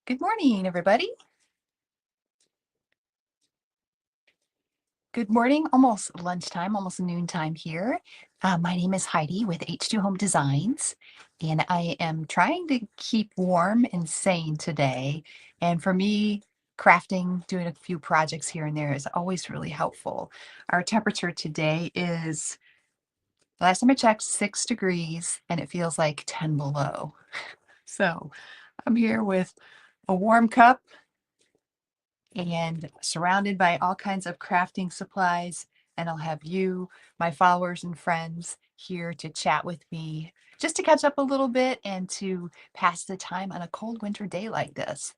Good morning, everybody. Good morning, almost lunchtime, almost noontime here. My name is Heidi with H2 Home Designs, and I am trying to keep warm and sane today. And for me, crafting, doing a few projects here and there is always really helpful. Our temperature today is, last time I checked, 6 degrees, and it feels like 10 below. So I'm here with a warm cup and surrounded by all kinds of crafting supplies. And I'll have you, my followers and friends, here to chat with me, just to catch up a little bit and to pass the time on a cold winter day like this.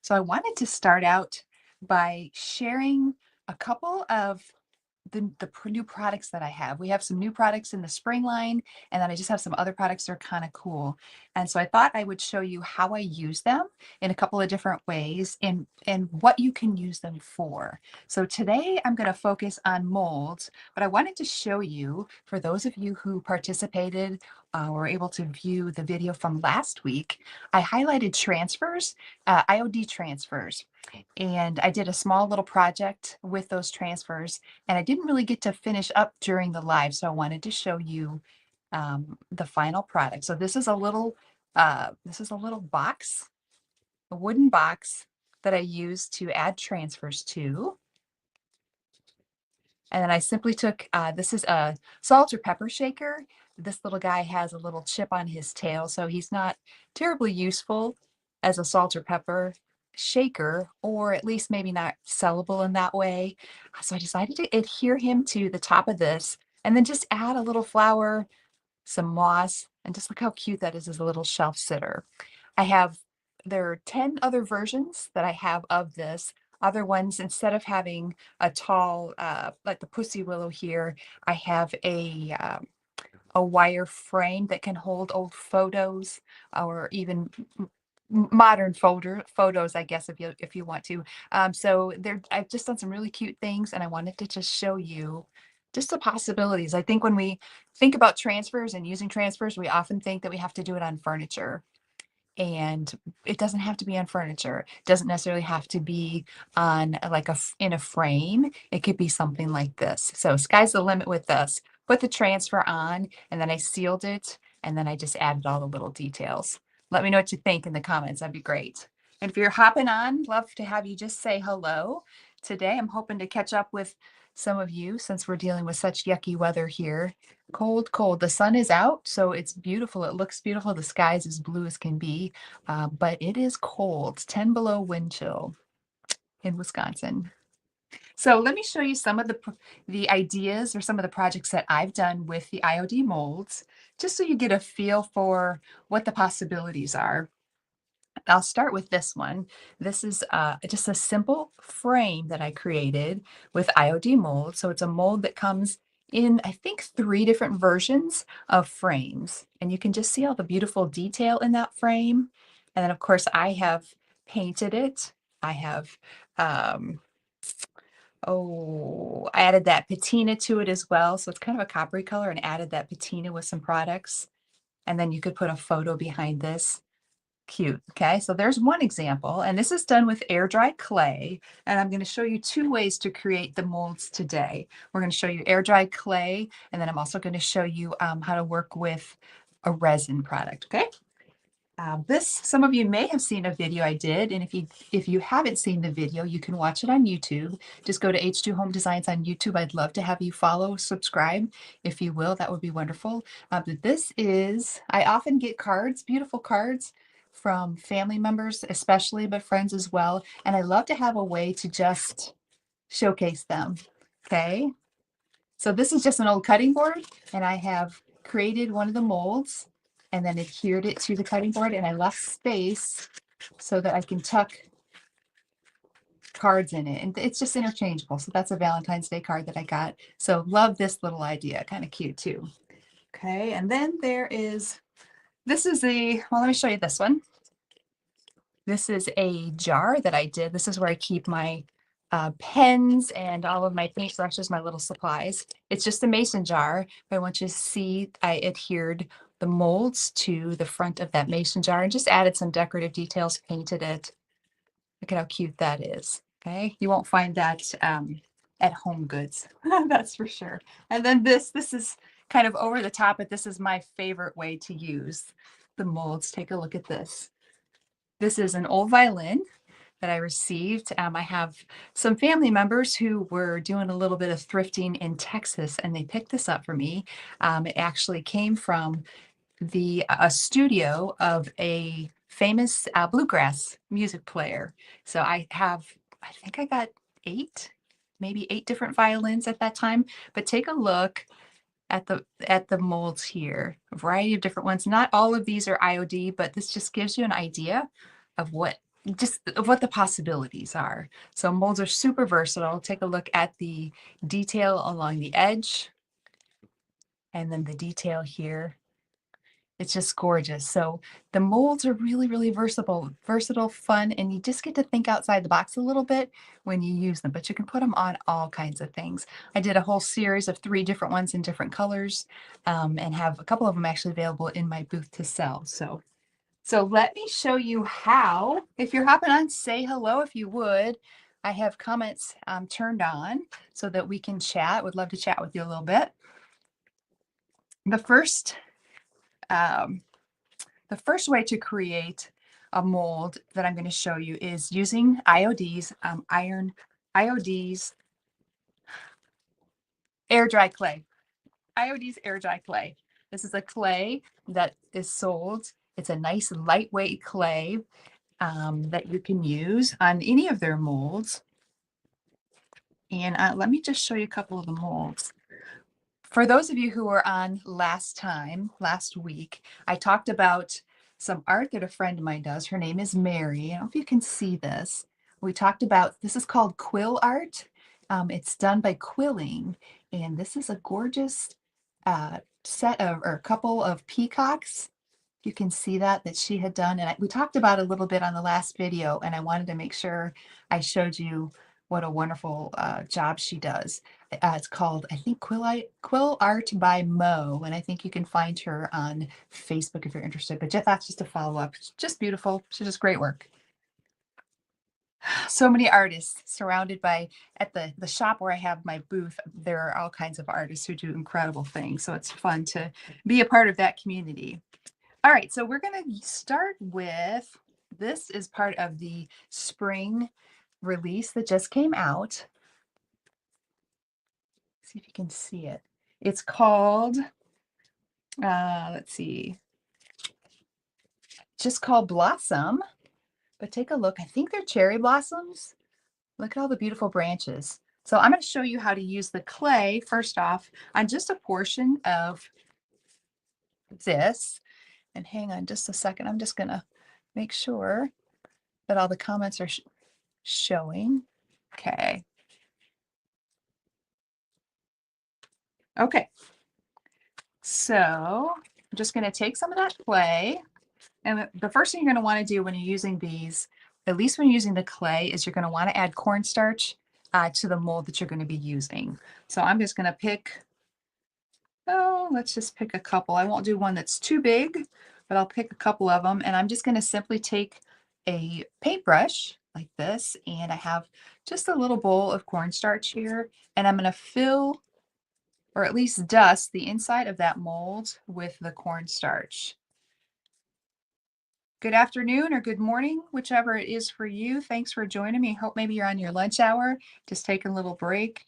So I wanted to start out by sharing a couple of new products that I have. We have some new products in the spring line, and then I just have some other products that are kind of cool. And so I thought I would show you how I use them in a couple of different ways and what you can use them for. So today I'm going to focus on molds, but I wanted to show you, for those of you who participated were able to view the video from last week, I highlighted transfers, IOD transfers. And I did a small little project with those transfers, and I didn't really get to finish up during the live, so I wanted to show you the final product. So this is a little box, a wooden box that I used to add transfers to. And then I simply took, this is a salt or pepper shaker. This little guy has a little chip on his tail, so he's not terribly useful as a salt or pepper shaker, or at least maybe not sellable in that way. So I decided to adhere him to the top of this and then just add a little flower, some moss, and just look how cute that is as a little shelf sitter. There are 10 other versions that I have of this. Other ones, instead of having a tall, like the pussy willow here, I have a wire frame that can hold old photos or even modern photos, I guess, if you want to. So I've just done some really cute things, and I wanted to just show you just the possibilities. I think when we think about transfers and using transfers, we often think that we have to do it on furniture. And it doesn't have to be on furniture. It doesn't necessarily have to be on in a frame. It could be something like this. So sky's the limit with this. Put the transfer on, and then I sealed it, and then I just added all the little details. Let me know what you think in the comments. That'd be great. And if you're hopping on, love to have you just say hello. Today, I'm hoping to catch up with some of you since we're dealing with such yucky weather here. Cold, cold. The sun is out, so it's beautiful. It looks beautiful. The sky is as blue as can be, but it is cold, 10 below wind chill in Wisconsin. So let me show you some of the ideas or some of the projects that I've done with the IOD molds, just so you get a feel for what the possibilities are. I'll start with this one. This is just a simple frame that I created with IOD mold. So it's a mold that comes in, I think, 3 different versions of frames. And you can just see all the beautiful detail in that frame. And then, of course, I have painted it. I have, I added that patina to it as well. So it's kind of a coppery color, and added that patina with some products. And then you could put a photo behind this. Cute. Okay, so there's one example, and this is done with air dry clay. And I'm going to show you 2 ways to create the molds today. We're going to show you air dry clay, and then I'm also going to show you how to work with a resin product. Okay. Some of you may have seen a video I did, and if you haven't seen the video, you can watch it on YouTube. Just go to H2 Home Designs on YouTube. I'd love to have you follow, subscribe, if you will. That would be wonderful. But I often get cards, beautiful cards from family members, especially, but friends as well. And I love to have a way to just showcase them. Okay. So this is just an old cutting board, and I have created one of the molds and then adhered it to the cutting board, and I left space so that I can tuck cards in it. And it's just interchangeable. So that's a Valentine's Day card that I got. So love this little idea. Kind of cute too. Okay. And then let me show you this one. This is a jar that I did. This is where I keep my pens and all of my paint brushes, my little supplies. It's just a mason jar, but I want you to see I adhered the molds to the front of that mason jar and just added some decorative details, painted it. Look at how cute that is. Okay, you won't find that at Home Goods, that's for sure. And then this is kind of over the top, but this is my favorite way to use the molds. Take a look at this. This is an old violin that I received. I have some family members who were doing a little bit of thrifting in Texas, and they picked this up for me. It actually came from a studio of a famous bluegrass music player. So I think I got maybe eight different violins at that time. But take a look at the molds here, a variety of different ones. Not all of these are IOD, but this just gives you an idea of what the possibilities are. So molds are super versatile. Take a look at the detail along the edge and then the detail here. It's just gorgeous. So the molds are really, really versatile, fun, and you just get to think outside the box a little bit when you use them, but you can put them on all kinds of things. I did a whole series of 3 different ones in different colors, and have a couple of them actually available in my booth to sell. So let me show you how. If you're hopping on, say hello if you would. I have comments turned on so that we can chat. Would love to chat with you a little bit. The first way to create a mold that I'm going to show you is using IOD's, IOD's air dry clay. IOD's air dry clay. This is a clay that is sold. It's a nice lightweight clay that you can use on any of their molds. And let me just show you a couple of the molds. For those of you who were on last week, I talked about some art that a friend of mine does. Her name is Mary. I don't know if you can see this. We talked about, this is called quill art. It's done by quilling. And this is a gorgeous set of, or a couple of peacocks. You can see that she had done. And we talked about it a little bit on the last video, and I wanted to make sure I showed you what a wonderful job she does. It's called, I think, Quill Art by Mo, and I think you can find her on Facebook if you're interested. But that's just a follow-up. Just beautiful. She does great work. So many artists surrounded by, at the shop where I have my booth, there are all kinds of artists who do incredible things. So it's fun to be a part of that community. All right, so we're going to start with, this is part of the spring release that just came out. See if you can see it. It's called, let's see, just called Blossom. But take a look. I think they're cherry blossoms. Look at all the beautiful branches. So I'm going to show you how to use the clay first off on just a portion of this. And hang on just a second. I'm just going to make sure that all the comments are showing. Okay. Okay. So I'm just going to take some of that clay. And the first thing you're going to want to do when you're using these, at least when you're using the clay, is you're going to want to add cornstarch to the mold that you're going to be using. So I'm just going to pick, let's just pick a couple. I won't do one that's too big, but I'll pick a couple of them. And I'm just going to simply take a paintbrush like this, and I have just a little bowl of cornstarch here, and I'm going to fill, or at least dust, the inside of that mold with the cornstarch. Good afternoon or good morning, whichever it is for you. Thanks for joining me. Hope maybe you're on your lunch hour, just taking a little break.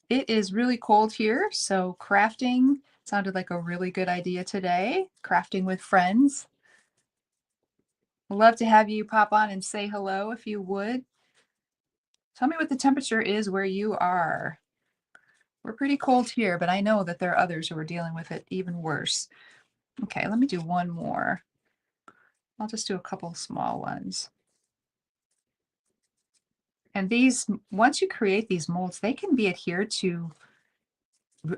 It is really cold here, so crafting sounded like a really good idea today. Crafting with friends. I'd love to have you pop on and say hello if you would. Tell me what the temperature is where you are. We're pretty cold here, but I know that there are others who are dealing with it even worse. Okay, let me do one more. I'll just do a couple small ones. And these, once you create these molds, they can be adhered to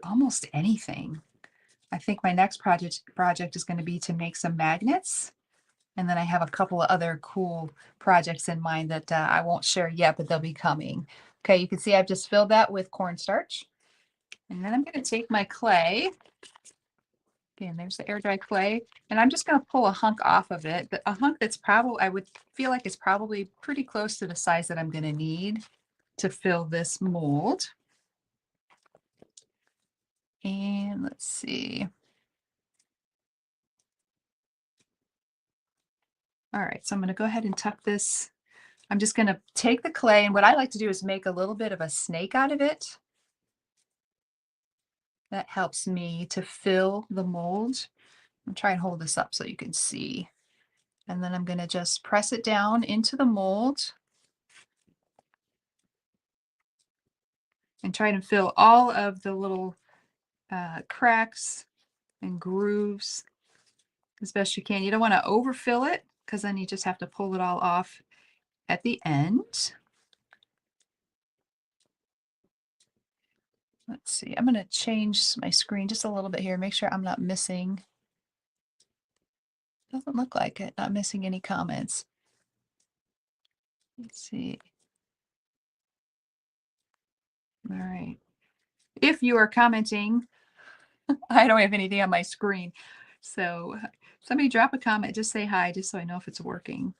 almost anything. I think my next project is going to be to make some magnets. And then I have a couple of other cool projects in mind that I won't share yet, but they'll be coming. Okay, you can see I've just filled that with cornstarch. And then I'm going to take my clay Again, there's the air dry clay. And I'm just going to pull a hunk off of it. A hunk that's probably, I would feel like it's probably pretty close to the size that I'm going to need to fill this mold. And let's see. All right, so I'm going to go ahead and tuck this. I'm just going to take the clay, and what I like to do is make a little bit of a snake out of it. That helps me to fill the mold. I'll try and hold this up so you can see. And then I'm going to just press it down into the mold and try to fill all of the little cracks and grooves as best you can. You don't want to overfill it because then you just have to pull it all off at the end. Let's see, I'm going to change my screen just a little bit here, make sure I'm not missing. Doesn't look like it, not missing any comments. Let's see. All right. If you are commenting, I don't have anything on my screen. So somebody drop a comment, just say hi, just so I know if it's working.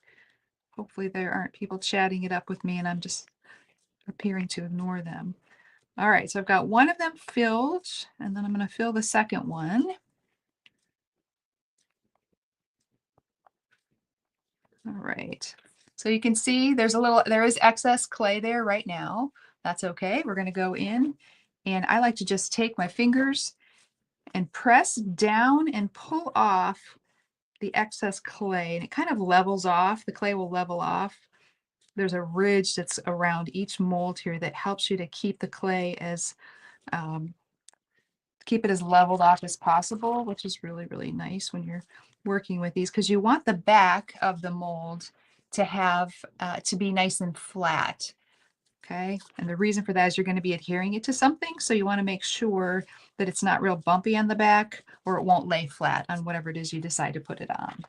Hopefully there aren't people chatting it up with me and I'm just appearing to ignore them. All right, so I've got one of them filled, and then I'm going to fill the second one. All right, so you can see there is excess clay there right now. That's okay. We're going to go in, and I like to just take my fingers and press down and pull off the excess clay, and it kind of levels off. The clay will level off. There's a ridge that's around each mold here that helps you to keep the clay as keep it as leveled off as possible, which is really, really nice when you're working with these, because you want the back of the mold to have to be nice and flat. Okay, and the reason for that is you're going to be adhering it to something, so you want to make sure that it's not real bumpy on the back, or it won't lay flat on whatever it is you decide to put it on.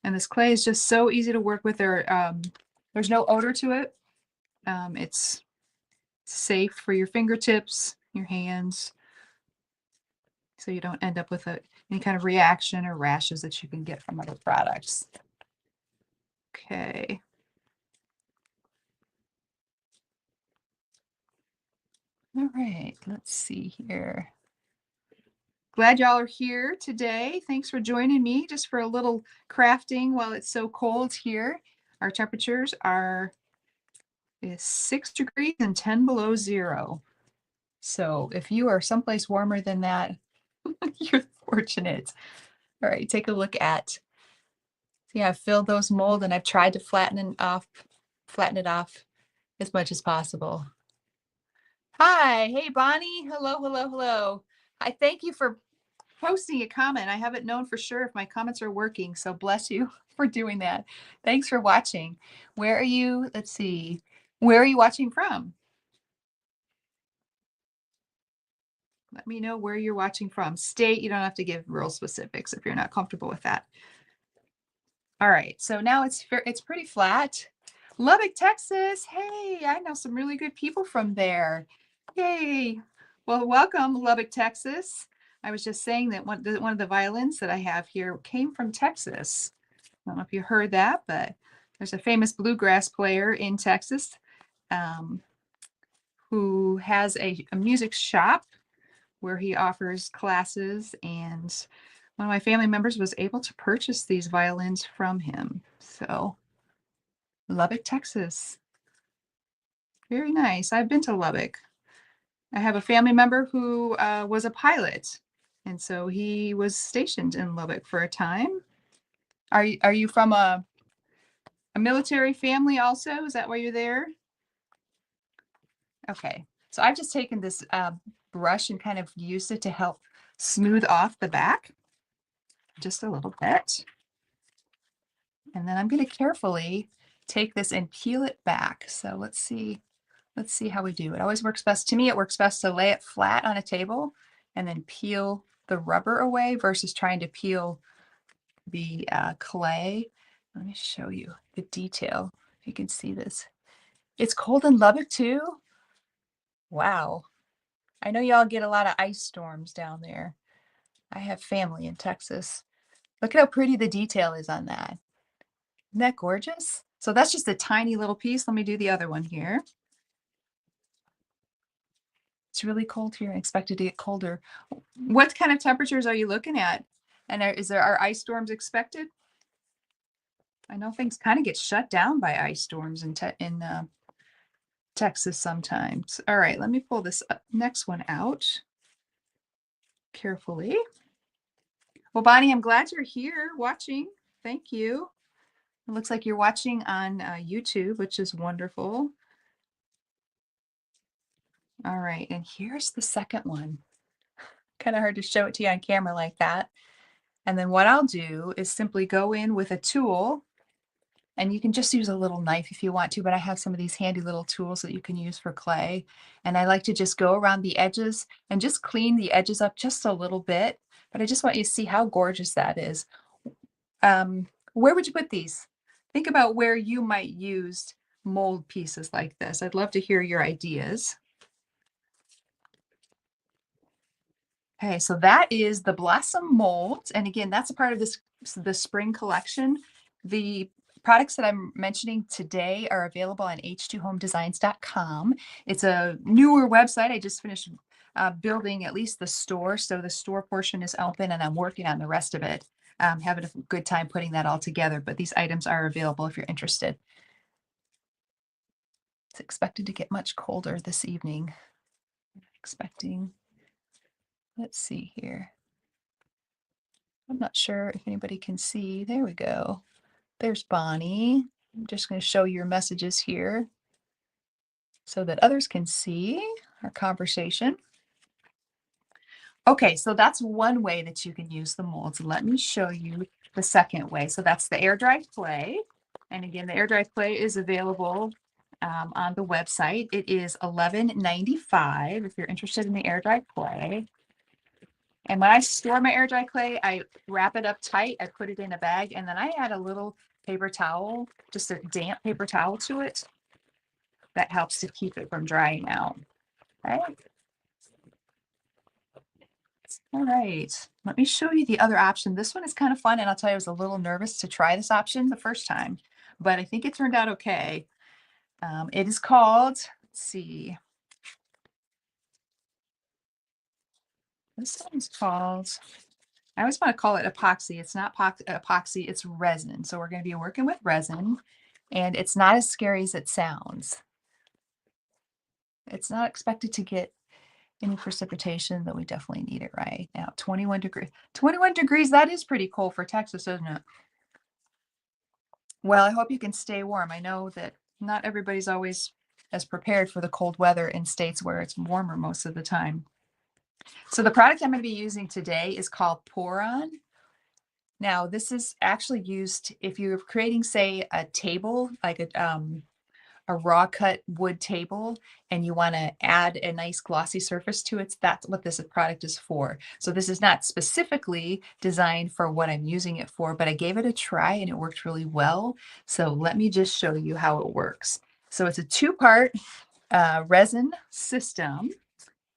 And this clay is just so easy to work with. There's no odor to it. It's safe for your fingertips, your hands, so you don't end up with any kind of reaction or rashes that you can get from other products. Okay. All right, let's see here. Glad y'all are here today. Thanks for joining me just for a little crafting while it's so cold here. Our temperatures is 6 degrees and 10 below zero. So if you are someplace warmer than that, you're fortunate. All right, take a look at, see, I've filled those mold and I've tried to flatten it off as much as possible. Hi, hey Bonnie, hello, hello, hello. I thank you for posting a comment. I haven't known for sure if my comments are working, so bless you for doing that. Thanks for watching. Where are you? Let's see. Where are you watching from? Let me know where you're watching from. State, you don't have to give real specifics if you're not comfortable with that. All right, so now it's pretty flat. Lubbock, Texas. Hey, I know some really good people from there. Yay. Well, welcome, Lubbock, Texas. I was just saying that one of the violins that I have here came from Texas. I don't know if you heard that, but there's a famous bluegrass player in Texas who has a music shop where he offers classes, and one of my family members was able to purchase these violins from him. So Lubbock, Texas. Very nice. I've been to Lubbock. I have a family member who was a pilot, and so he was stationed in Lubbock for a time. Are you from a military family also? Is that why you're there? Okay. So I've just taken this brush and kind of used it to help smooth off the back just a little bit. And then I'm going to carefully take this and peel it back. So let's see how we do. It always works best, to me, it works best to lay it flat on a table and then peel the rubber away versus trying to peel the clay. Let me show you the detail. If you can see this. It's cold in Lubbock too. Wow. I know y'all get a lot of ice storms down there. I have family in Texas. Look at how pretty the detail is on that. Isn't that gorgeous? So that's just a tiny little piece. Let me do the other one here. It's really cold here. I expected to get colder. What kind of temperatures are you looking at? And are ice storms expected? I know things kind of get shut down by ice storms in Texas sometimes. All right, let me pull this next one out carefully. Well, Bonnie, I'm glad you're here watching. Thank you. It looks like you're watching on YouTube, which is wonderful. All right, and here's the second one. Kind of hard to show it to you on camera like that. And then what I'll do is simply go in with a tool, and you can just use a little knife if you want to, but I have some of these handy little tools that you can use for clay. And I like to just go around the edges and just clean the edges up just a little bit. But I just want you to see how gorgeous that is. Where would you put these? Think about where you might use mold pieces like this. I'd love to hear your ideas. Okay, so that is the Blossom mold. And again, that's a part of the spring collection. The products that I'm mentioning today are available on h2homedesigns.com. It's a newer website. I just finished building at least the store. So the store portion is open and I'm working on the rest of it. Having a good time putting that all together, but these items are available if you're interested. It's expected to get much colder this evening. Expecting, let's see here. I'm not sure if anybody can see. There we go. There's Bonnie. I'm just going to show your messages here so that others can see our conversation. Okay, so that's one way that you can use the molds. Let me show you the second way. So that's the air dried clay. And again, the air dried clay is available on the website. It is $11.95 if you're interested in the air dried clay. And when I store my air dry clay, I wrap it up tight. I put it in a bag, and then I add a little paper towel, just a damp paper towel to it. That helps to keep it from drying out. Okay. All right. Let me show you the other option. This one is kind of fun, and I'll tell you, I was a little nervous to try this option the first time, but I think it turned out okay. It is called, let's see. This one's called, I always want to call it epoxy. It's not epoxy, it's resin. So we're going to be working with resin, and it's not as scary as it sounds. It's not expected to get any precipitation, but we definitely need it right now. 21 degrees. 21 degrees, that is pretty cold for Texas, isn't it? Well, I hope you can stay warm. I know that not everybody's always as prepared for the cold weather in states where it's warmer most of the time. So the product I'm going to be using today is called Poron. Now, this is actually used if you're creating, say, a table, like a raw cut wood table, and you want to add a nice glossy surface to it. That's what this product is for. So this is not specifically designed for what I'm using it for, but I gave it a try and it worked really well. So let me just show you how it works. So it's a two-part resin system.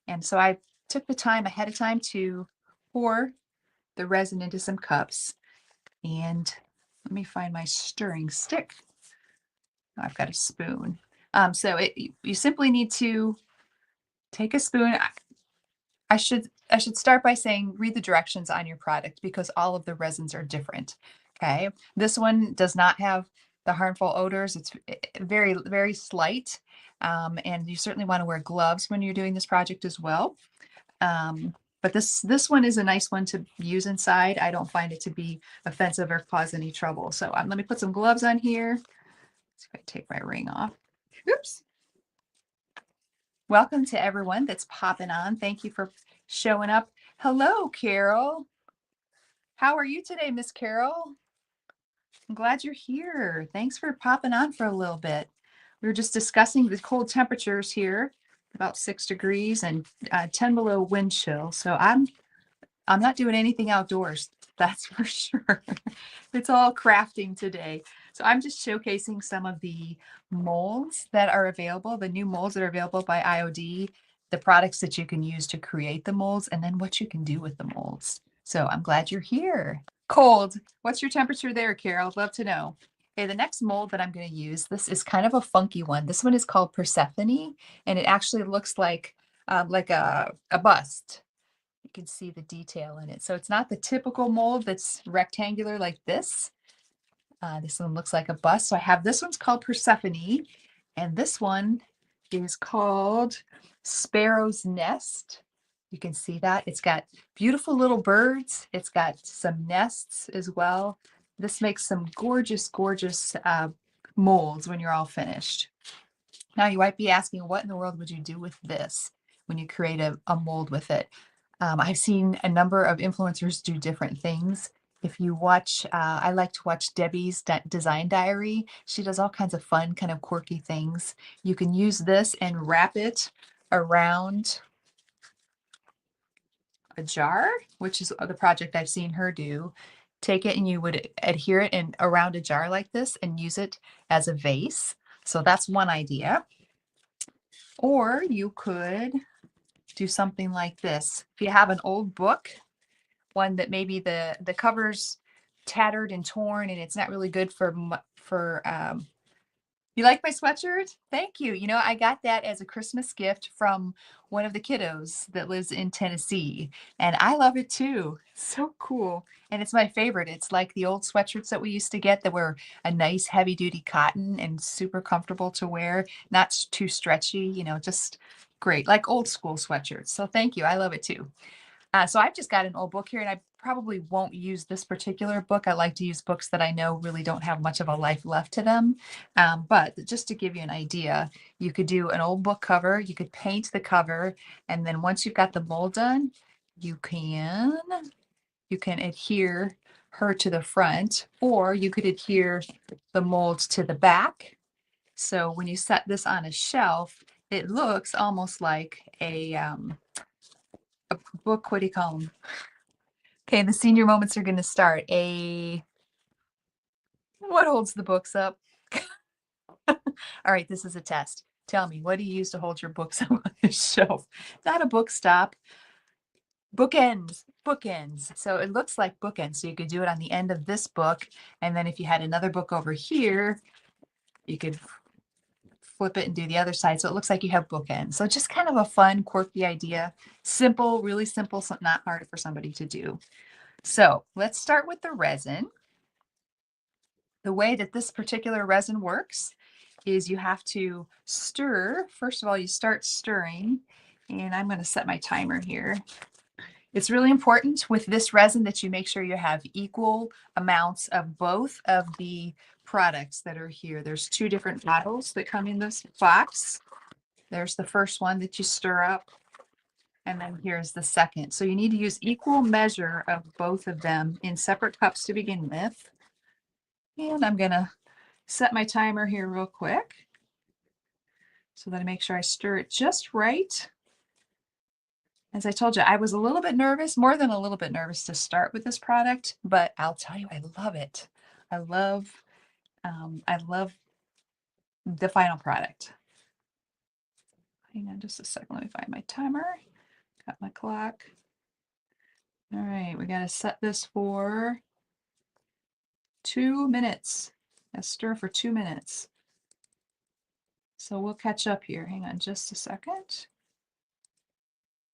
And so I took the time ahead of time to pour the resin into some cups. And let me find my stirring stick. I've got a spoon. So you simply need to take a spoon. I should start by saying read the directions on your product because all of the resins are different. Okay, this one does not have the harmful odors. It's very, very slight, and you certainly want to wear gloves when you're doing this project as well. But this one is a nice one to use inside. I don't find it to be offensive or cause any trouble. So let me put some gloves on here. So if I take my ring off. Oops. Welcome to everyone that's popping on. Thank you for showing up. Hello, Carol. How are you today, Miss Carol? I'm glad you're here. Thanks for popping on for a little bit. We were just discussing the cold temperatures here, about 6 degrees and 10 below wind chill. So I'm not doing anything outdoors. That's for sure. It's all crafting today. So I'm just showcasing some of the molds that are available, the new molds that are available by IOD. the products that you can use to create the molds, and then what you can do with the molds. So I'm glad you're here. Cold. What's your temperature there, Carol? I'd love to know. Okay, the next mold that I'm going to use, this is kind of a funky one. This one is called Persephone, and it actually looks like a bust. You can see the detail in it. So it's not the typical mold that's rectangular like this. This one looks like a bust. So I have this one's called Persephone, and this one is called Sparrow's Nest. You can see that. It's got beautiful little birds. It's got some nests as well. This makes some gorgeous, gorgeous molds when you're all finished. Now you might be asking, what in the world would you do with this when you create a mold with it? I've seen a number of influencers do different things. If you watch, I like to watch Debbie's Design Diary. She does all kinds of fun, kind of quirky things. You can use this and wrap it around a jar, which is the project I've seen her do. Take it and you would adhere it in around a jar like this and use it as a vase. So that's one idea. Or you could do something like this. If you have an old book, one that maybe the cover's tattered and torn and it's not really good for you like my sweatshirt? Thank you. You know, I got that as a Christmas gift from one of the kiddos that lives in Tennessee, and I love it too. So cool. And it's my favorite. It's like the old sweatshirts that we used to get that were a nice heavy duty cotton and super comfortable to wear, not too stretchy, you know, just great, like old school sweatshirts. So thank you. I love it too. So I've just got an old book here, and I probably won't use this particular book. I like to use books that I know really don't have much of a life left to them. But just to give you an idea, you could do an old book cover, you could paint the cover, and then once you've got the mold done, you can adhere her to the front, or you could adhere the mold to the back. So when you set this on a shelf, it looks almost like a book. What do you call them? Okay, the senior moments are going to start. What holds the books up? All right, this is a test. Tell me, what do you use to hold your books up on the shelf? Not a book stop. Bookends, bookends. So it looks like bookends. So you could do it on the end of this book. And then if you had another book over here, you could flip it and do the other side. So it looks like you have bookends. So just kind of a fun, quirky idea. Simple, really simple, so not hard for somebody to do. So let's start with the resin. The way that this particular resin works is you have to stir. First of all, you start stirring, and I'm going to set my timer here. It's really important with this resin that you make sure you have equal amounts of both of the products that are here. There's two different bottles that come in this box. There's the first one that you stir up, and then here's the second. So you need to use equal measure of both of them in separate cups to begin with. And I'm going to set my timer here real quick so that I make sure I stir it just right. As I told you, I was a little bit nervous, more than a little bit nervous to start with this product, but I'll tell you, I love it. I love the final product. Hang on just a second. Let me find my timer. Got my clock. All right, we got to set this for 2 minutes. Let's stir for 2 minutes. So we'll catch up here. Hang on just a second.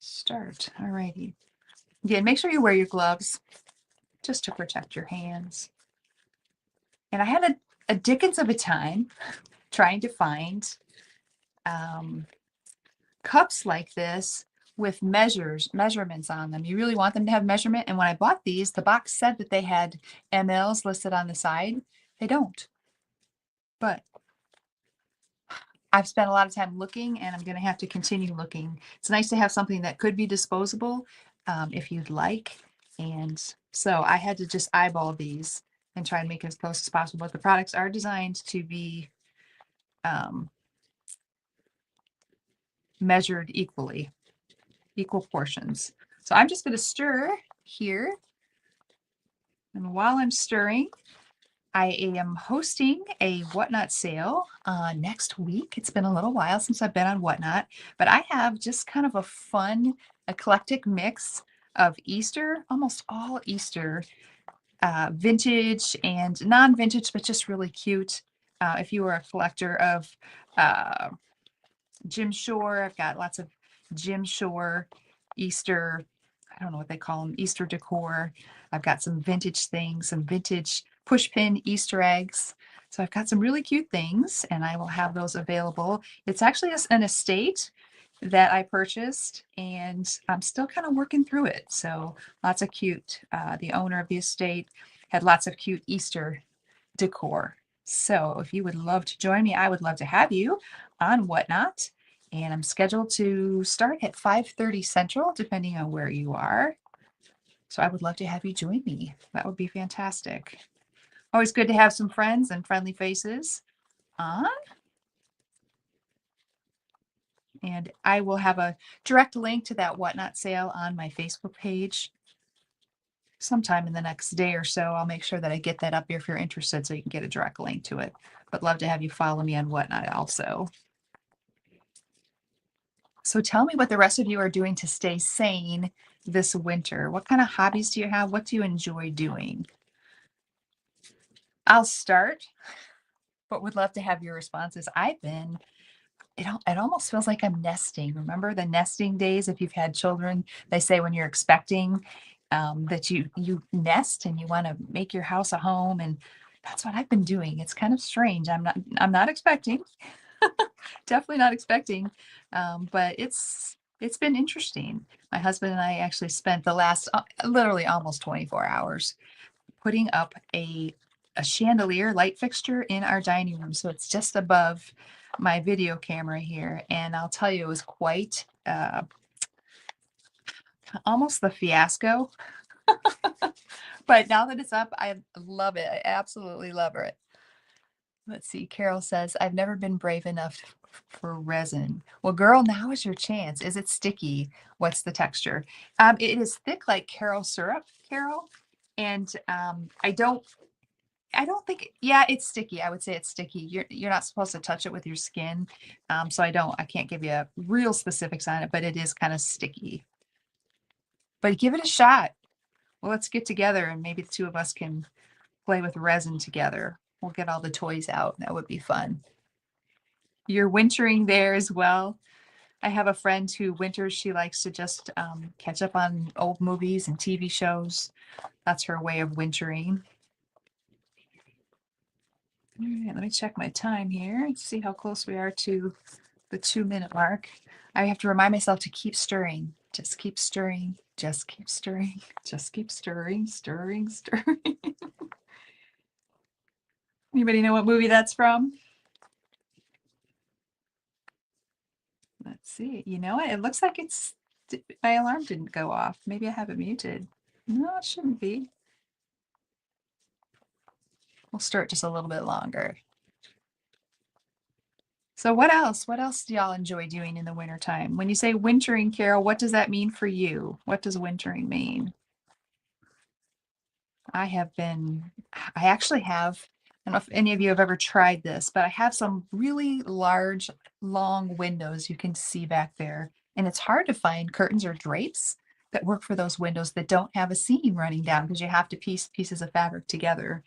Start. All righty. Again, make sure you wear your gloves just to protect your hands. And I had a dickens of a time trying to find cups like this with measurements on them. You really want them to have measurement. And when I bought these, the box said that they had mLs listed on the side. They don't. But I've spent a lot of time looking, and I'm going to have to continue looking. It's nice to have something that could be disposable if you'd like. And so I had to just eyeball these and try and make it as close as possible. But the products are designed to be measured equally, equal portions. So I'm just going to stir here. And while I'm stirring, I am hosting a Whatnot sale next week. It's been a little while since I've been on Whatnot, but I have just kind of a fun, eclectic mix of Easter, almost all Easter, vintage and non-vintage, but just really cute. If you are a collector of uh, Jim Shore. I've got lots of Jim Shore Easter, I don't know what they call them, Easter decor. I've got some vintage things, some vintage push pin Easter eggs. So I've got some really cute things and I will have those available. It's actually an estate that I purchased and I'm still kind of working through it. So lots of cute. The owner of the estate had lots of cute Easter decor. So if you would love to join me, I would love to have you on Whatnot. And I'm scheduled to start at 5:30 Central, depending on where you are. So I would love to have you join me. That would be fantastic. Always good to have some friends and friendly faces on. And I will have a direct link to that Whatnot sale on my Facebook page sometime in the next day or so. I'll make sure that I get that up here if you're interested so you can get a direct link to it. But love to have you follow me on Whatnot also. So tell me what the rest of you are doing to stay sane this winter. What kind of hobbies do you have? What do you enjoy doing? I'll start, but would love to have your responses. It almost feels like I'm nesting. Remember the nesting days? If you've had children, they say when you're expecting that you nest and you want to make your house a home, and that's what I've been doing. It's kind of strange. I'm not expecting, definitely not expecting, but it's been interesting. My husband and I actually spent the last literally almost 24 hours putting up a chandelier light fixture in our dining room. So it's just above my video camera here. And I'll tell you, it was quite almost the fiasco. But now that it's up, I love it. I absolutely love it. Let's see. Carol says, I've never been brave enough for resin. Well, girl, now is your chance. Is it sticky? What's the texture? It is thick like Carol syrup, Carol. And I don't think, yeah, it's sticky. I would say it's sticky. You're not supposed to touch it with your skin. So I can't give you real specifics on it, but it is kind of sticky. But give it a shot. Well, let's get together and maybe the two of us can play with resin together. We'll get all the toys out. That would be fun. You're wintering there as well. I have a friend who winters. She likes to just catch up on old movies and TV shows. That's her way of wintering. All right, let me check my time here and see how close we are to the 2-minute mark. I have to remind myself to keep stirring. Just keep stirring. Just keep stirring. Just keep stirring, stirring, stirring. Anybody know what movie that's from? Let's see. You know what? It looks like my alarm didn't go off. Maybe I have it muted. No, it shouldn't be. We'll stir it just a little bit longer. So what else? What else do y'all enjoy doing in the wintertime? When you say wintering, Carol, what does that mean for you? What does wintering mean? I actually have, I don't know if any of you have ever tried this, but I have some really large, long windows you can see back there. And it's hard to find curtains or drapes that work for those windows that don't have a seam running down because you have to piece pieces of fabric together.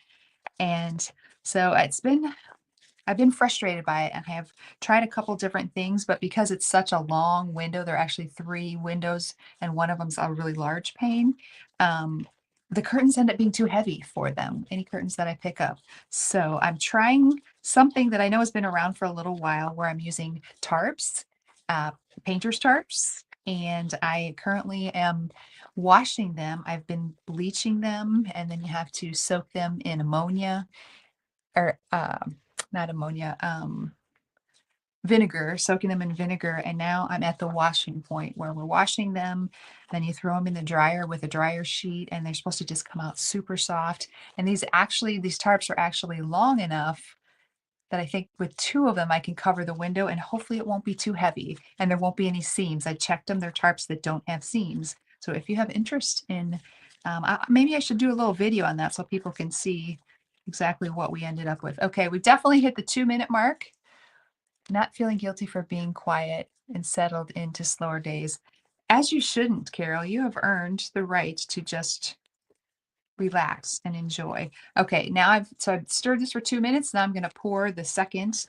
And so I've been frustrated by it and I have tried a couple different things, but because it's such a long window, there are actually 3 windows and one of them's a really large pane. The curtains end up being too heavy for them, any curtains that I pick up. So I'm trying something that I know has been around for a little while where I'm using tarps, uh, painter's tarps, and I currently am washing them. I've been bleaching them and then you have to soak them in ammonia or not ammonia, vinegar, soaking them in vinegar. And now I'm at the washing point where we're washing them. Then you throw them in the dryer with a dryer sheet and they're supposed to just come out super soft. And these tarps are actually long enough that I think with 2 of them, I can cover the window and hopefully it won't be too heavy and there won't be any seams. I checked them. They're tarps that don't have seams. So if you have interest in, maybe I should do a little video on that so people can see exactly what we ended up with. Okay, we definitely hit the 2-minute mark. Not feeling guilty for being quiet and settled into slower days. As you shouldn't, Carol. You have earned the right to just relax and enjoy. Okay, now I've stirred this for 2 minutes. Now I'm going to pour the second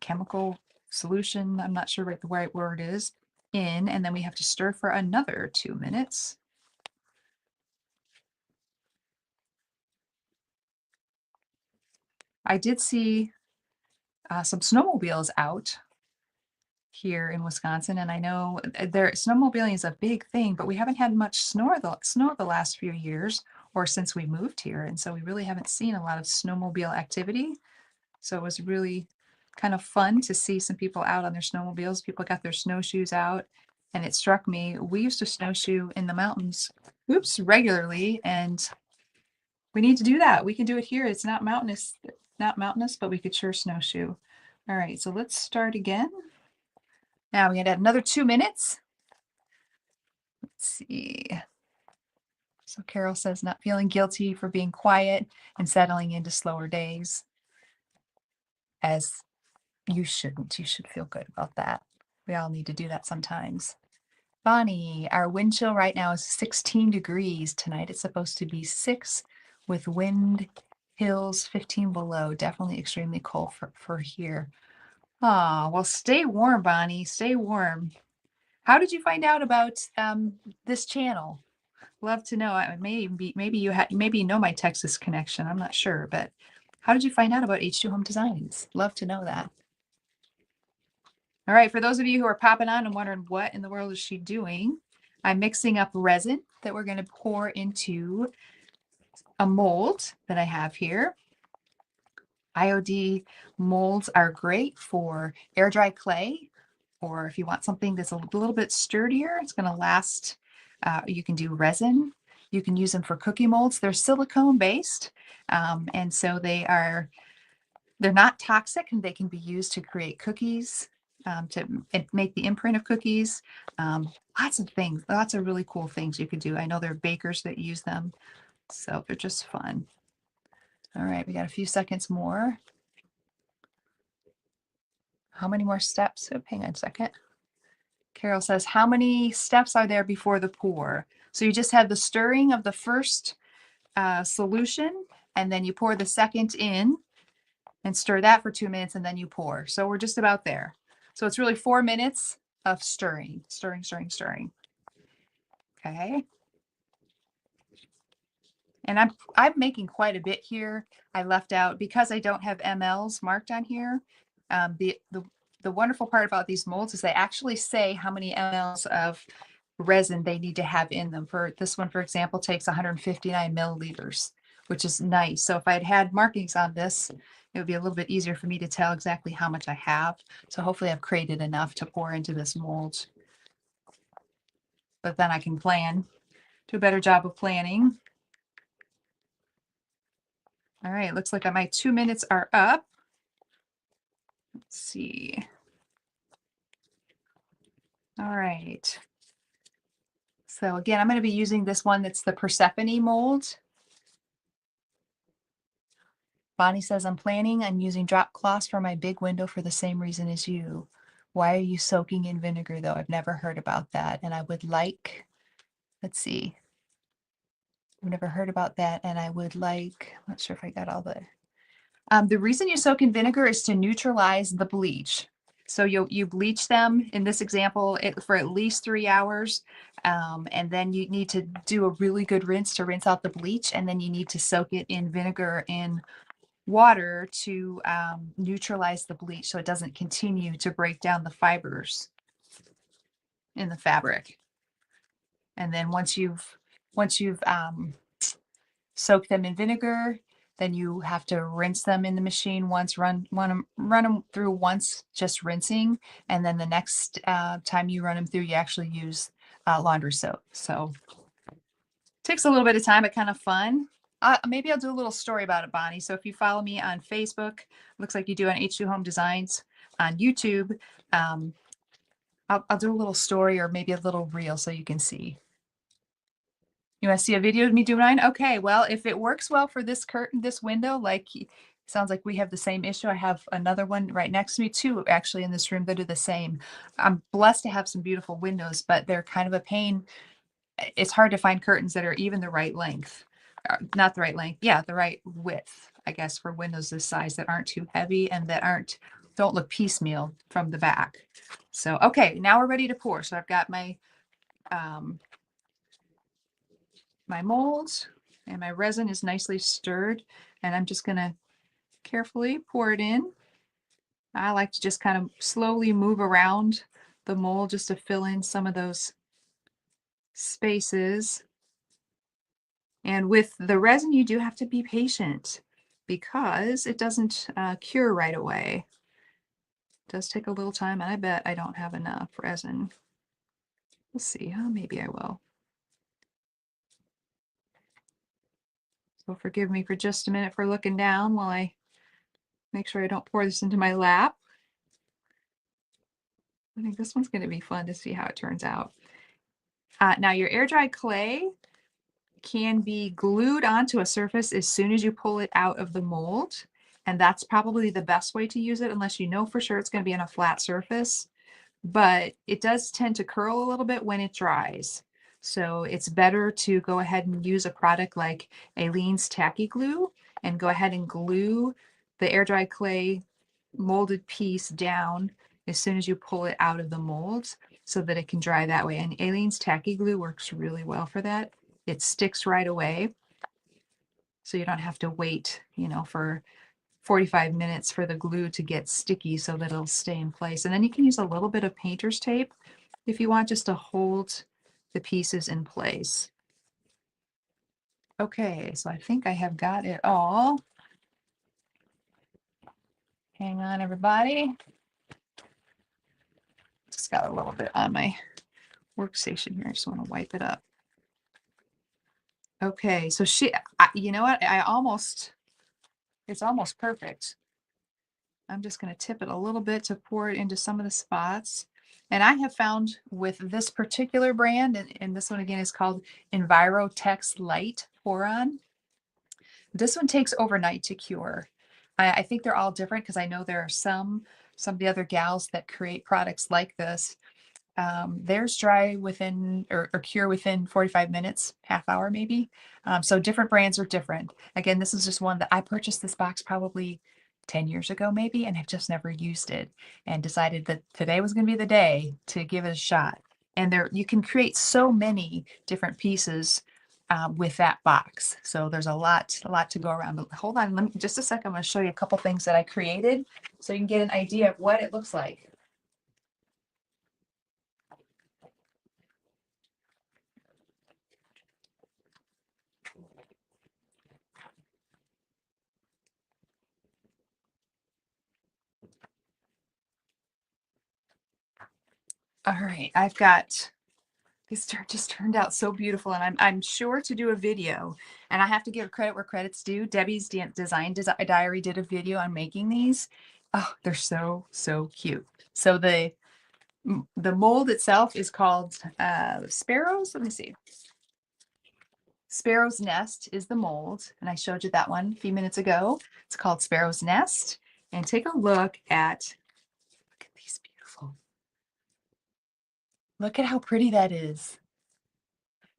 chemical solution. I'm not sure what the right word is in, and then we have to stir for another 2 minutes. I did see some snowmobiles out here in Wisconsin, and I know there snowmobiling is a big thing, but we haven't had much snow the last few years or since we moved here, and so we really haven't seen a lot of snowmobile activity. So it was really kind of fun to see some people out on their snowmobiles. People got their snowshoes out, and it struck me we used to snowshoe in the mountains, regularly, and we need to do that. We can do it here. It's not mountainous, but we could sure snowshoe. All right, so let's start again. Now we're gonna add another 2 minutes. Let's see. So Carol says not feeling guilty for being quiet and settling into slower days. As you shouldn't. You should feel good about that. We all need to do that sometimes. Bonnie, our wind chill right now is 16 degrees. Tonight it's supposed to be 6 with wind hills 15 below. Definitely extremely cold for here. Ah, well, stay warm, Bonnie. Stay warm. How did you find out about this channel? Love to know. Maybe you know my Texas connection. I'm not sure, but how did you find out about H2 Home Designs? Love to know that. All right, for those of you who are popping on and wondering what in the world is she doing, I'm mixing up resin that we're going to pour into a mold that I have here. IOD molds are great for air dry clay, or if you want something that's a little bit sturdier, it's going to last. You can do resin. You can use them for cookie molds. They're silicone based, and so they're not toxic, and they can be used to create cookies, to make the imprint of cookies. Lots of things, lots of really cool things you could do. I know there are bakers that use them, so they're just fun. All right, we got a few seconds more. How many more steps? Oh, hang on a second. Carol says, how many steps are there before the pour? So you just have the stirring of the first solution, and then you pour the second in and stir that for 2 minutes, and then you pour. So we're just about there. So it's really 4 minutes of stirring, stirring, stirring, stirring. Okay. And I'm making quite a bit here. I left out, because I don't have mLs marked on here. The wonderful part about these molds is they actually say how many mLs of resin they need to have in them. For this one, for example, takes 159 milliliters, which is nice. So if I had markings on this, it would be a little bit easier for me to tell exactly how much I have. So hopefully I've created enough to pour into this mold. But then I can plan, do a better job of planning. All right, looks like my 2 minutes are up. Let's see. All right. So again, I'm going to be using this one that's the Persephone mold. Bonnie says, I'm planning on using drop cloths for my big window for the same reason as you. Why are you soaking in vinegar, though? I've never heard about that. And I would like, let's see. I've never heard about that. And I would like, I'm not sure if I got all the reason you soak in vinegar is to neutralize the bleach. So you bleach them, in this example, for at least 3 hours. And then you need to do a really good rinse to rinse out the bleach. And then you need to soak it in vinegar and water to neutralize the bleach so it doesn't continue to break down the fibers in the fabric. And then once you've soaked them in vinegar, then you have to rinse them in the machine once, run them through once, just rinsing. And then the next time you run them through, you actually use laundry soap. So it takes a little bit of time, but kind of fun. Maybe I'll do a little story about it, Bonnie. So if you follow me on Facebook, looks like you do on H2 Home Designs on YouTube, I'll do a little story or maybe a little reel so you can see. You want to see a video of me doing mine? Okay, well, if it works well for this curtain, this window, like sounds like we have the same issue. I have another one right next to me too, actually in this room that are the same. I'm blessed to have some beautiful windows, but they're kind of a pain. It's hard to find curtains that are even the right length. Not the right length. Yeah, the right width, I guess, for windows this size that aren't too heavy and that don't look piecemeal from the back. So, okay, now we're ready to pour. So I've got um, my molds and my resin is nicely stirred, and I'm just gonna carefully pour it in. I like to just kind of slowly move around the mold just to fill in some of those spaces. And with the resin, you do have to be patient because it doesn't cure right away. It does take a little time, and I bet I don't have enough resin. We'll see. Maybe I will. So forgive me for just a minute for looking down while I make sure I don't pour this into my lap. I think this one's going to be fun to see how it turns out. Now your air dried clay can be glued onto a surface as soon as you pull it out of the mold. And that's probably the best way to use it unless you know for sure it's going to be on a flat surface. But it does tend to curl a little bit when it dries. So it's better to go ahead and use a product like Aleene's Tacky Glue and go ahead and glue the air dry clay molded piece down as soon as you pull it out of the molds so that it can dry that way. And Aleene's Tacky Glue works really well for that. It sticks right away. So you don't have to wait, for 45 minutes for the glue to get sticky so that it'll stay in place. And then you can use a little bit of painter's tape if you want, just to hold the pieces in place. Okay, so I think I have got it all. Hang on, everybody. Just got a little bit on my workstation here. I just want to wipe it up. Okay, so you know what? It's almost perfect. I'm just going to tip it a little bit to pour it into some of the spots. And I have found with this particular brand, and this one again is called Envirotex Light Pour-On. This one takes overnight to cure. I think they're all different because I know there are some of the other gals that create products like this. Theirs dry within or cure within 45 minutes, half hour maybe. So different brands are different. Again, this is just one that I purchased this box probably 10 years ago maybe, and I've just never used it and decided that today was going to be the day to give it a shot. And you can create so many different pieces with that box. So there's a lot to go around. But hold on, let me just a second. I'm going to show you a couple things that I created so you can get an idea of what it looks like. All right, I've got this just turned out so beautiful, and I'm sure to do a video, and I have to give credit where credit's due. Debbie's Design Diary did a video on making these. Oh, they're so cute. So the mold itself is called Sparrows. Let me see. Sparrow's Nest is the mold, and I showed you that one a few minutes ago. It's called Sparrow's Nest, and take a look at these beautiful. Look at how pretty that is.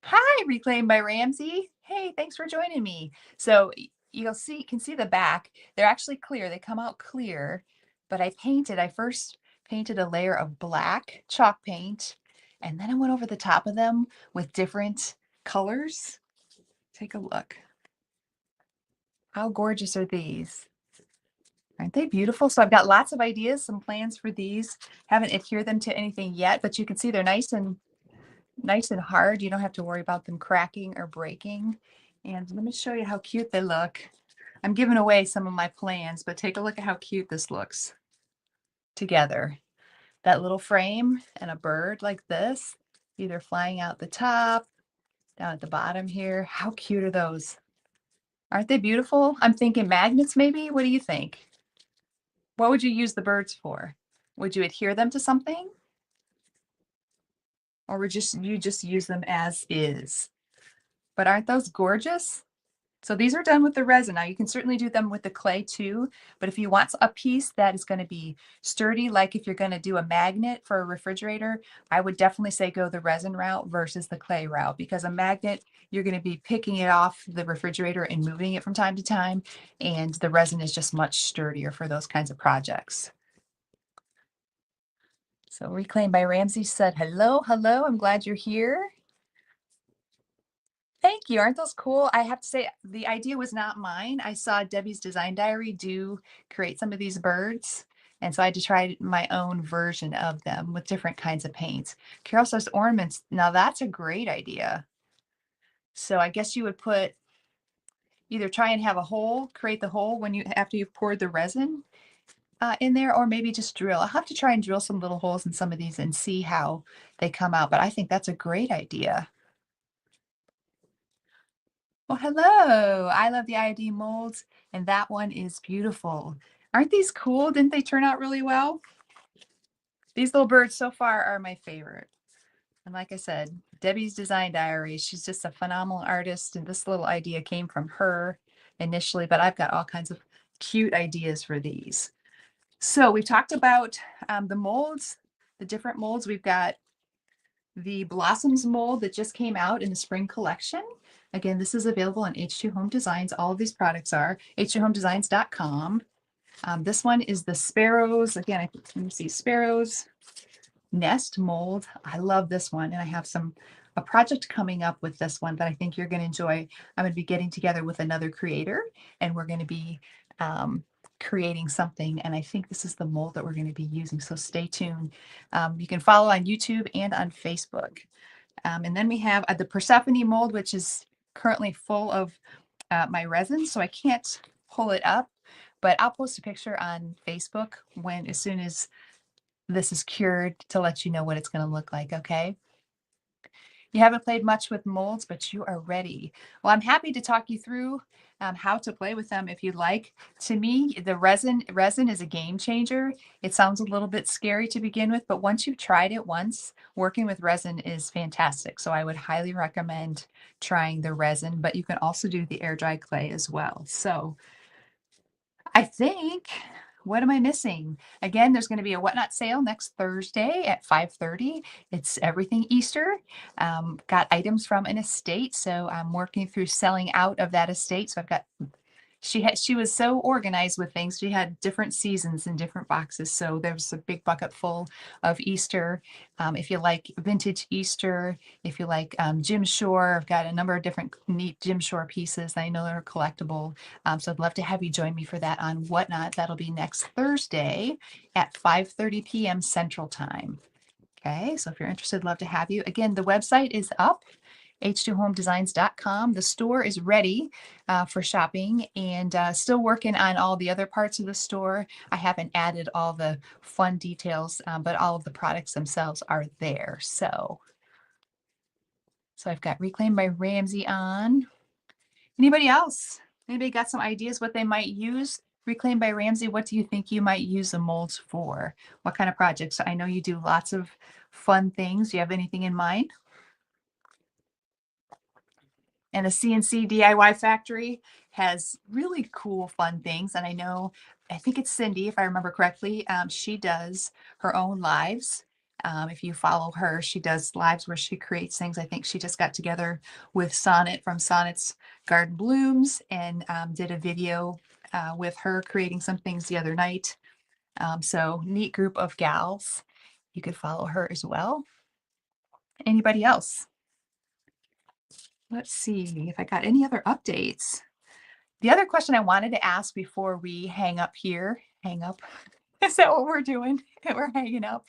Hi, Reclaimed by Ramsey. Hey, thanks for joining me. So you can see the back. They're actually clear. They come out clear, but I first painted a layer of black chalk paint, and then I went over the top of them with different colors. Take a look. How gorgeous are these? Aren't they beautiful? So I've got lots of ideas, some plans for these. Haven't adhered them to anything yet, but you can see they're nice and hard. You don't have to worry about them cracking or breaking. And let me show you how cute they look. I'm giving away some of my plans, but take a look at how cute this looks together. That little frame and a bird like this, either flying out the top, down at the bottom here. How cute are those? Aren't they beautiful? I'm thinking magnets maybe. What do you think? What would you use the birds for? Would you adhere them to something? Or would you just use them as is? But aren't those gorgeous? So these are done with the resin. Now you can certainly do them with the clay too, but if you want a piece that is going to be sturdy, like if you're going to do a magnet for a refrigerator, I would definitely say go the resin route versus the clay route, because a magnet, you're going to be picking it off the refrigerator and moving it from time to time, and the resin is just much sturdier for those kinds of projects. So Reclaim by Ramsey said, hello, hello, I'm glad you're here. Thank you. Aren't those cool? I have to say, the idea was not mine. I saw Debbie's Design Diary do create some of these birds. And so I had to try my own version of them with different kinds of paints. Carol says ornaments. Now that's a great idea. So I guess you would put either try and have a hole, create the hole when you after you've poured the resin in there, or maybe just drill. I'll have to try and drill some little holes in some of these and see how they come out. But I think that's a great idea. Well, hello. I love the ID molds, and that one is beautiful. Aren't these cool? Didn't they turn out really well? These little birds so far are my favorite. And like I said, Debbie's Design Diary, she's just a phenomenal artist, and this little idea came from her initially, but I've got all kinds of cute ideas for these. So we've talked about the molds, the different molds. We've got the Blossoms mold that just came out in the spring collection. Again, this is available on H2 Home Designs. All of these products are h2homedesigns.com. This one is the Sparrows. Again, let me see, Sparrows Nest mold. I love this one, and I have a project coming up with this one that I think you're going to enjoy. I'm going to be getting together with another creator, and we're going to be creating something, and I think this is the mold that we're going to be using, so stay tuned. You can follow on YouTube and on Facebook. And then we have the Persephone mold, which is currently full of my resin, so I can't pull it up, but I'll post a picture on Facebook as soon as this is cured to let you know what it's going to look like, okay? You haven't played much with molds, but you are ready. Well, I'm happy to talk you through how to play with them if you'd like. To me, the resin is a game changer. It sounds a little bit scary to begin with, but once you've tried it once, working with resin is fantastic. So I would highly recommend trying the resin, but you can also do the air dry clay as well. So I think, what am I missing? Again, there's going to be a Whatnot sale next Thursday at 5:30. It's everything Easter. Got items from an estate, so I'm working through selling out of that estate. So I've got she was so organized with things. She had different seasons in different boxes. So there was a big bucket full of Easter. If you like vintage Easter, if you like Jim Shore, I've got a number of different neat Jim Shore pieces that I know that are collectible. So I'd love to have you join me for that on Whatnot. That'll be next Thursday at 5:30 p.m. Central Time. Okay, so if you're interested, love to have you. Again, the website is up, h2homedesigns.com. The store is ready for shopping, and still working on all the other parts of the store. I haven't added all the fun details, but all of the products themselves are there. So I've got Reclaim by Ramsey on. Anybody else? Anybody got some ideas what they might use? Reclaim by Ramsey, what do you think you might use the molds for? What kind of projects? I know you do lots of fun things. Do you have anything in mind? And a CNC DIY factory has really cool, fun things. And I think it's Cindy, if I remember correctly. She does her own lives. If you follow her, she does lives where she creates things. I think she just got together with Sonnet from Sonnet's Garden Blooms and did a video with her creating some things the other night. So neat group of gals. You could follow her as well. Anybody else? Let's see if I got any other updates. The other question I wanted to ask before we hang up here, hang up, is that what we're doing? We're hanging up.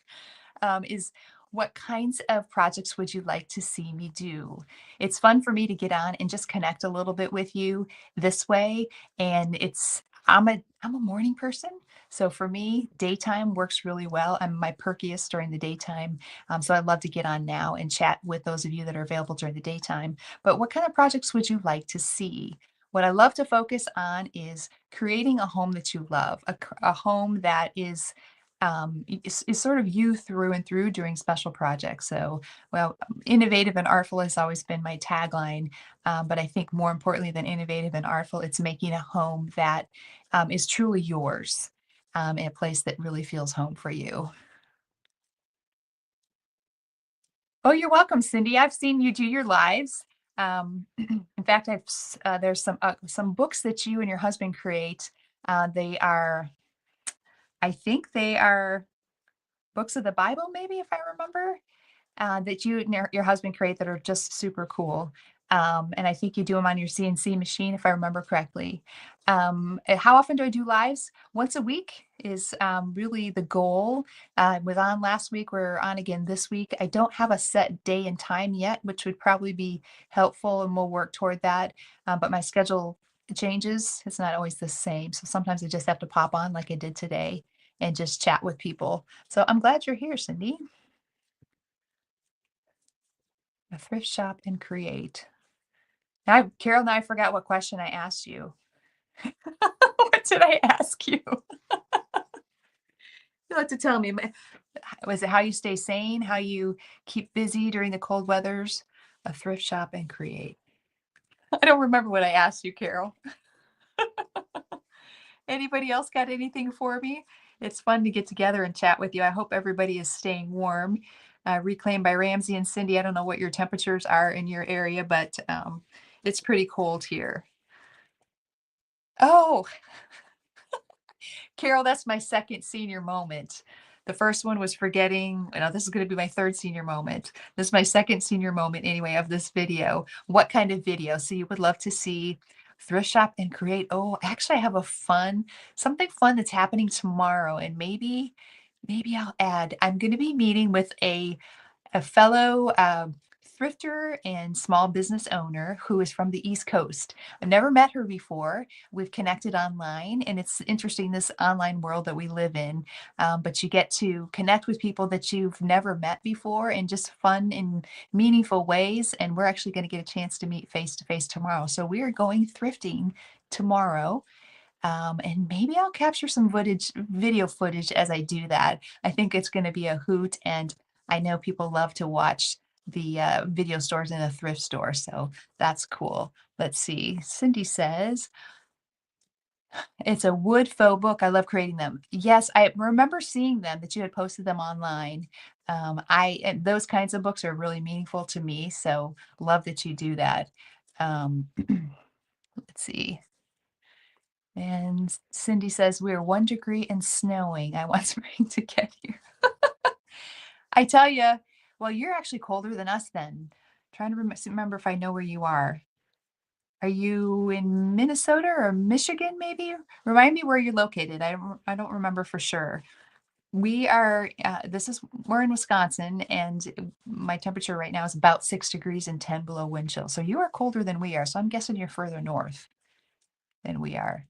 Is what kinds of projects would you like to see me do? It's fun for me to get on and just connect a little bit with you this way. And I'm a morning person. So for me, daytime works really well. I'm my perkiest during the daytime. So I'd love to get on now and chat with those of you that are available during the daytime. But what kind of projects would you like to see? What I love to focus on is creating a home that you love, a home that is is sort of you through and through doing special projects. So, well, innovative and artful has always been my tagline. But I think more importantly than innovative and artful, it's making a home that is truly yours, and a place that really feels home for you. Oh, you're welcome, Cindy. I've seen you do your lives. In fact, there's some books that you and your husband create. They are, I think they are books of the Bible, maybe if I remember, that you and your husband create that are just super cool. And I think you do them on your CNC machine, if I remember correctly. How often do I do lives? Once a week is really the goal. Was on last week. We're on again this week. I don't have a set day and time yet, which would probably be helpful, and we'll work toward that. But my schedule changes. It's not always the same. So sometimes I just have to pop on like I did today and just chat with people. So I'm glad you're here, Cindy. A thrift shop and create. Carol, now I forgot what question I asked you. What did I ask you? You'll have to tell me. Was it how you stay sane, how you keep busy during the cold weathers? A thrift shop and create. I don't remember what I asked you, Carol. Anybody else got anything for me? It's fun to get together and chat with you. I hope everybody is staying warm. Reclaimed by Ramsey and Cindy. I don't know what your temperatures are in your area, but it's pretty cold here. Oh, Carol, that's my second senior moment. The first one was forgetting, this is going to be my third senior moment. This is my second senior moment anyway of this video. What kind of video? So you would love to see thrift shop and create. Oh, actually I have something fun that's happening tomorrow, and maybe I'll add, I'm going to be meeting with a fellow thrifter and small business owner who is from the East Coast. I've never met her before. We've connected online, and it's interesting, this online world that we live in. But you get to connect with people that you've never met before in just fun and meaningful ways. And we're actually going to get a chance to meet face to face tomorrow. So we are going thrifting tomorrow, and maybe I'll capture some video footage as I do that. I think it's going to be a hoot, and I know people love to watch the video stores in a thrift store, so that's cool. Let's see. Cindy says it's a wood faux book. I love creating them. Yes, I remember seeing them, that you had posted them online. And those kinds of books are really meaningful to me, so love that you do that. Let's see. And Cindy says, we're 1 degree and snowing. I want spring to get here. I tell you, well, you're actually colder than us then. Trying to remember if I know where you are. Are you in Minnesota or Michigan, maybe? Remind me where you're located. I don't remember for sure. We're in Wisconsin, and my temperature right now is about 6 degrees and 10 below wind chill. So you are colder than we are. So I'm guessing you're further north than we are.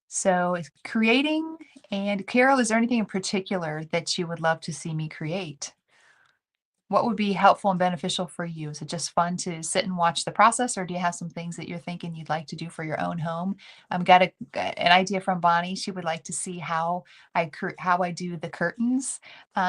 So it's creating. And Carol, is there anything in particular that you would love to see me create? What would be helpful and beneficial for you? Is it just fun to sit and watch the process, or do you have some things that you're thinking you'd like to do for your own home? Got an idea from Bonnie. She would like to see how I do the curtains.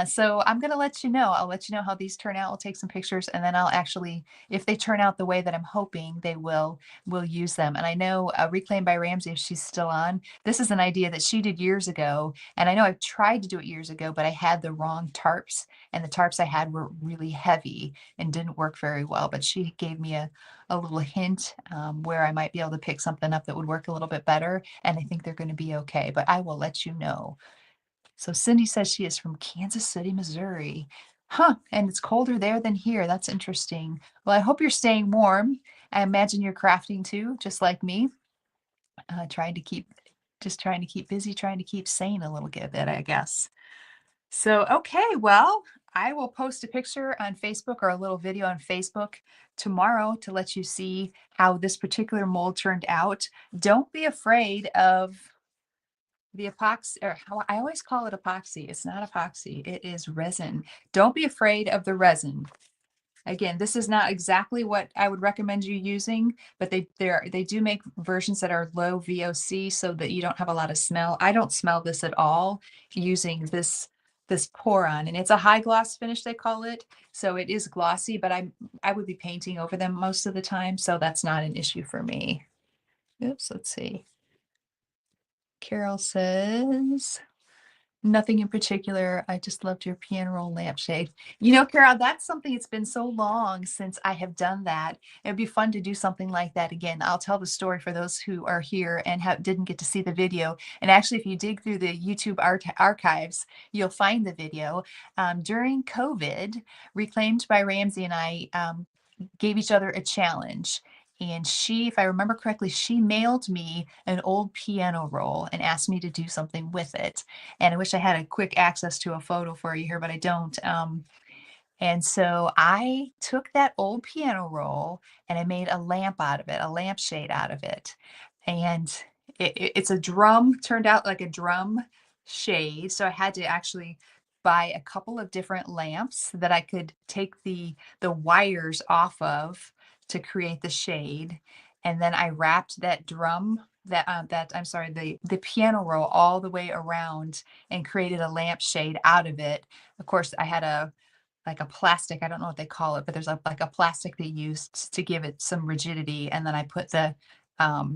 So I'm going to let you know. I'll let you know how these turn out. I'll take some pictures, and then I'll actually, if they turn out the way that I'm hoping they will, we'll use them. And I know Reclaimed by Ramsey, if she's still on, this is an idea that she did years ago. And I know I've tried to do it years ago, but I had the wrong tarps, and the tarps I had were really heavy and didn't work very well. But she gave me a little hint where I might be able to pick something up that would work a little bit better. And I think they're going to be okay, but I will let you know. So Cindy says she is from Kansas City, Missouri. Huh, and it's colder there than here. That's interesting. Well, I hope you're staying warm. I imagine you're crafting too, just like me. Trying to keep, just trying to keep busy, trying to keep sane a little bit, I guess. So, okay, well, I will post a picture on Facebook or a little video on Facebook tomorrow to let you see how this particular mold turned out. Don't be afraid of the epoxy, or how I always call it epoxy. It's not epoxy, it is resin. Don't be afraid of the resin. Again, this is not exactly what I would recommend you using, but they do make versions that are low VOC so that you don't have a lot of smell. I don't smell this at all using this pour on, and it's a high gloss finish they call it. So it is glossy, but I would be painting over them most of the time, so that's not an issue for me. Oops, let's see. Carol says, nothing in particular. I just loved your piano roll lampshade. You know, Carol, that's something, it's been so long since I have done that. It'd be fun to do something like that again. I'll tell the story for those who are here and didn't get to see the video. And actually, if you dig through the YouTube archives, you'll find the video. During COVID, Reclaimed by Ramsey and I gave each other a challenge. And she, if I remember correctly, she mailed me an old piano roll and asked me to do something with it. And I wish I had a quick access to a photo for you here, but I don't. And so I took that old piano roll and I made a lamp out of it, a lampshade out of it. And it's a drum, turned out like a drum shade. So I had to actually buy a couple of different lamps that I could take the wires off of to create the shade. And then I wrapped that drum that I'm sorry, the piano roll all the way around and created a lampshade out of it. Of course, I had a like a plastic, I don't know what they call it, but there's like a plastic they used to give it some rigidity. And then I put the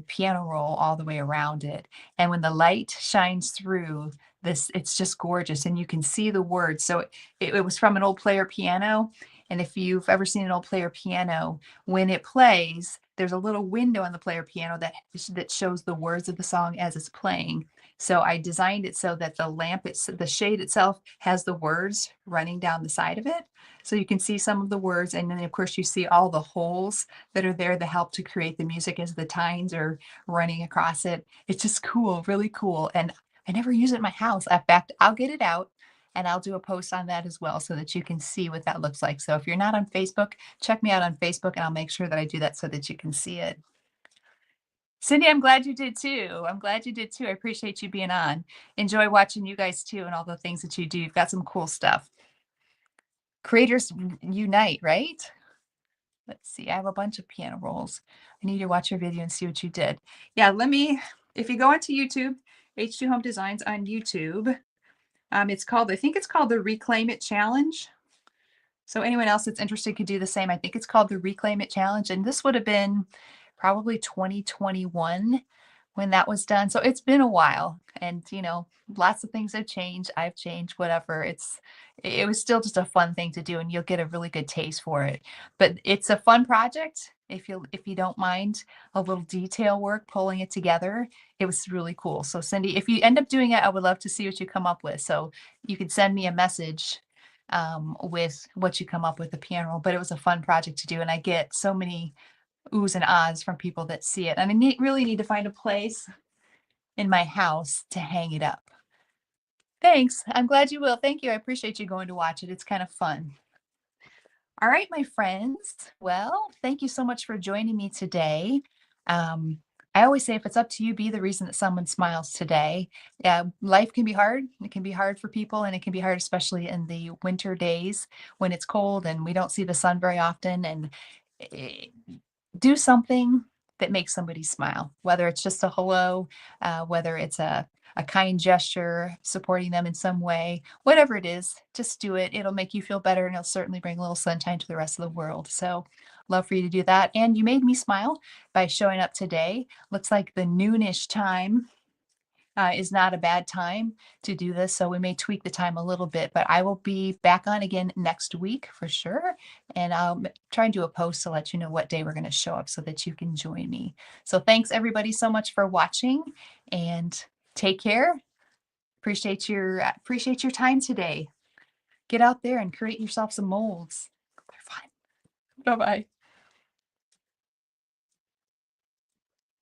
piano roll all the way around it. And when the light shines through this, it's just gorgeous. And you can see the words. So it was from an old player piano. And if you've ever seen an old player piano, when it plays, there's a little window on the player piano that shows the words of the song as it's playing. So I designed it so that the shade itself has the words running down the side of it. So you can see some of the words. And then of course you see all the holes that are there that help to create the music as the tines are running across it. It's just cool, really cool. And I never use it in my house. In fact, I'll get it out and I'll do a post on that as well so that you can see what that looks like. So if you're not on Facebook, check me out on Facebook and I'll make sure that I do that so that you can see it. Cindy, I'm glad you did too. I'm glad you did too. I appreciate you being on. Enjoy watching you guys too and all the things that you do. You've got some cool stuff. Creators unite, right? Let's see. I have a bunch of piano rolls. I need to watch your video and see what you did. Yeah, if you go onto YouTube, H2 Home Designs on YouTube, I think it's called the Reclaim It Challenge. So anyone else that's interested could do the same. I think it's called the Reclaim It Challenge. And this would have been probably 2021 when that was done. So it's been a while. And lots of things have changed. I've changed, whatever. It was still just a fun thing to do and you'll get a really good taste for it. But it's a fun project. If you don't mind a little detail work pulling it together, it was really cool. So Cindy, if you end up doing it, I would love to see what you come up with. So you can send me a message with what you come up with the piano. But it was a fun project to do. And I get so many oohs and ahs from people that see it. And I really need to find a place in my house to hang it up. Thanks. I'm glad you will. Thank you. I appreciate you going to watch it. It's kind of fun. All right, my friends. Well, thank you so much for joining me today. Um, I always say if it's up to you, be the reason that someone smiles today. Yeah, life can be hard. It can be hard for people, and it can be hard, especially in the winter days when it's cold and we don't see the sun very often. And eh, do something that makes somebody smile, whether it's just a hello, whether it's a kind gesture, supporting them in some way, whatever it is, just do it. It'll make you feel better and it'll certainly bring a little sunshine to the rest of the world. So, love for you to do that. And you made me smile by showing up today. Looks like the noonish time is not a bad time to do this. So we may tweak the time a little bit, but I will be back on again next week for sure. And I'll try and do a post to let you know what day we're going to show up so that you can join me. So thanks everybody so much for watching and take care. Appreciate your time today. Get out there and create yourself some molds. They're fun. Bye-bye.